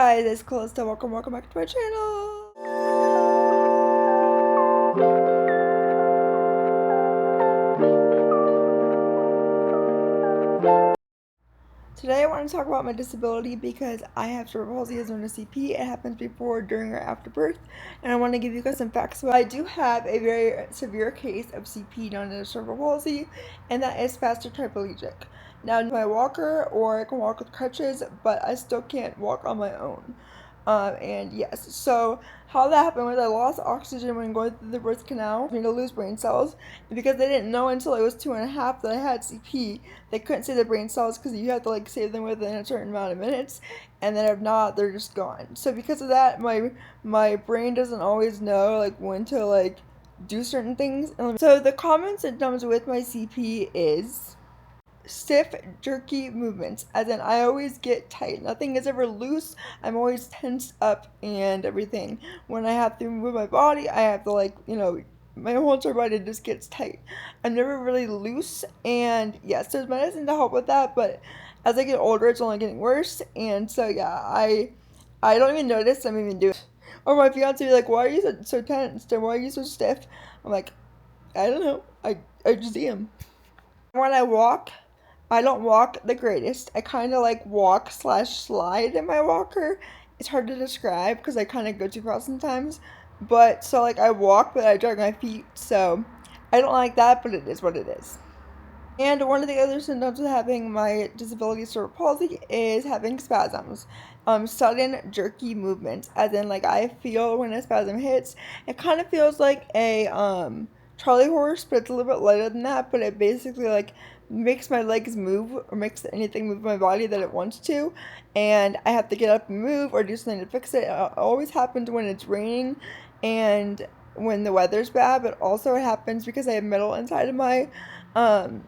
guys, it's Calista. Welcome back to my channel. Today I want to talk about my disability because I have cerebral palsy as known as CP. It happens before, during, or after birth, and I want to give you guys some facts. So I do have a very severe case of CP known as cerebral palsy, and that is spastic triplegic. Now, my walker, or I can walk with crutches, but I still can't walk on my own. And yes, so how that happened was I lost oxygen when going through the birth canal. I made to lose brain cells, and because they didn't know until I was 2.5 that I had CP, they couldn't save the brain cells because you have to like save them within a certain amount of minutes, and then if not, they're just gone. So because of that, my brain doesn't always know like when to like do certain things. So the common symptoms with my CP is stiff, jerky movements, as in I always get tight. Nothing is ever loose. I'm always tensed up and everything. When I have to move my body, I have to like, my whole entire body just gets tight. I'm never really loose, and yes, there's medicine to help with that, but as I get older, it's only getting worse, and so yeah, I don't even notice I'm even doing it. Or my fiance will be like, why are you so tense? Why are you so stiff? I'm like, I don't know. I just am. When I walk, I don't walk the greatest. I kind of like walk slash slide in my walker. It's hard to describe because I kind of go too fast sometimes. But so like I walk, but I drag my feet. So I don't like that, but it is what it is. And one of the other symptoms of having my disability cerebral palsy is having spasms. Sudden jerky movements, as in like I feel when a spasm hits, it kind of feels like a Charlie horse, but it's a little bit lighter than that. But it basically like makes my legs move or makes anything move in my body that it wants to, and I have to get up and move or do something to fix it. It always happens when it's raining and when the weather's bad, but also it happens because I have metal inside of my um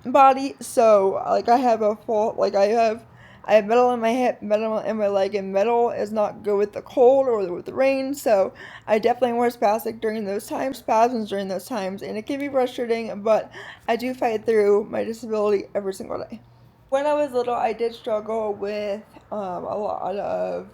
body. So like I have a full like I have metal in my hip, metal in my leg, and metal is not good with the cold or with the rain. So I definitely more spastic during those times, spasms during those times, and it can be frustrating, but I do fight through my disability every single day. When I was little, I did struggle with a lot of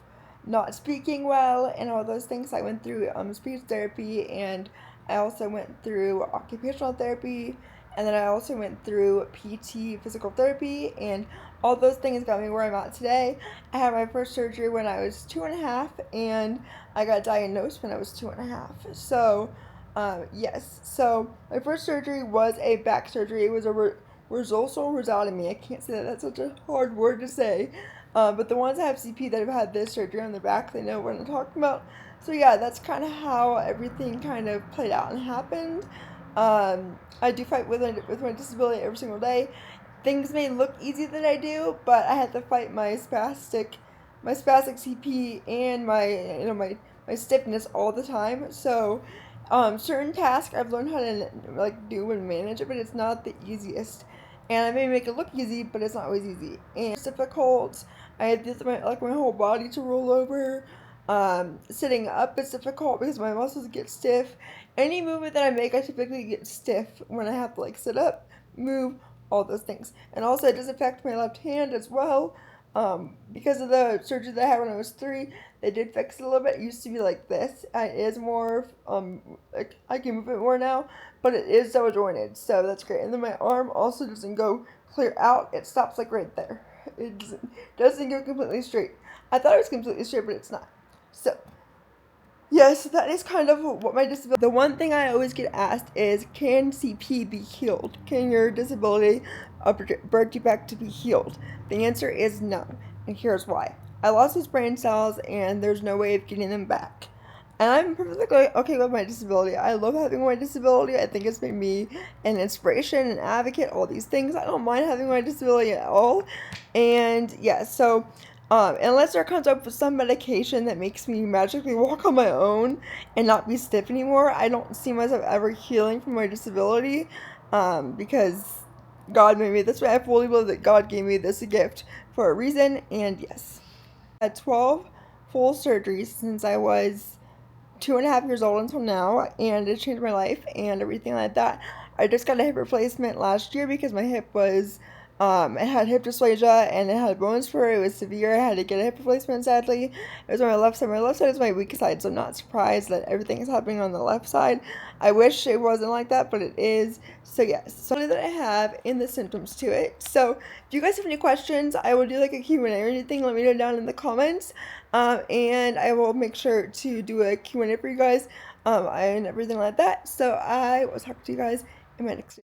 not speaking well and all those things. I went through speech therapy, and I also went through occupational therapy, and then I also went through PT, physical therapy, and all those things got me where I'm at today. I had my first surgery when I was 2.5, and I got diagnosed when I was 2.5. So, yes. So my first surgery was a back surgery. It was a Resorsal rhizotomy. I can't say that. That's such a hard word to say. But the ones that have CP that have had this surgery on their back, they know what I'm talking about. So yeah, that's kind of how everything kind of played out and happened. I do fight with my disability every single day. Things may look easy that I do, but I had to fight my spastic CP and my stiffness all the time. So certain tasks I've learned how to like do and manage it, but it's not the easiest. And I may make it look easy, but it's not always easy. And it's difficult. I have this my whole body to roll over. Sitting up is difficult because my muscles get stiff. Any movement that I make, I typically get stiff when I have to like sit up, move, all those things. And also, it does affect my left hand as well. Because of the surgery that I had when I was 3, they did fix it a little bit. It used to be like this. It is more, like I can move it more now, but it is double jointed, so that's great. And then my arm also doesn't go clear out. It stops like right there. It doesn't go completely straight. I thought it was completely straight, but it's not. So, yes, that is kind of what my disability. The one thing I always get asked is, can CP be healed? Can your disability brought you back to be healed? The answer is no, and here's why. I lost those brain cells, and there's no way of getting them back. And I'm perfectly okay with my disability. I love having my disability. I think it's made me an inspiration, an advocate, all these things. I don't mind having my disability at all. And yeah, so unless there comes up with some medication that makes me magically walk on my own and not be stiff anymore, I don't see myself ever healing from my disability, because God made me this way. I fully believe that God gave me this gift for a reason, and yes. I had 12 full surgeries since I was 2.5 years old until now, and it changed my life and everything like that. I just got a hip replacement last year because my hip was It had hip dysplasia and it had bone spur. It was severe. I had to get a hip replacement, sadly. It was on my left side. My left side is my weak side, so I'm not surprised that everything is happening on the left side. I wish it wasn't like that, but it is. So yes, so that I have in the symptoms to it. So if you guys have any questions, I will do like a Q&A or anything. Let me know down in the comments. And I will make sure to do a Q&A for you guys and everything like that. So I will talk to you guys in my next video.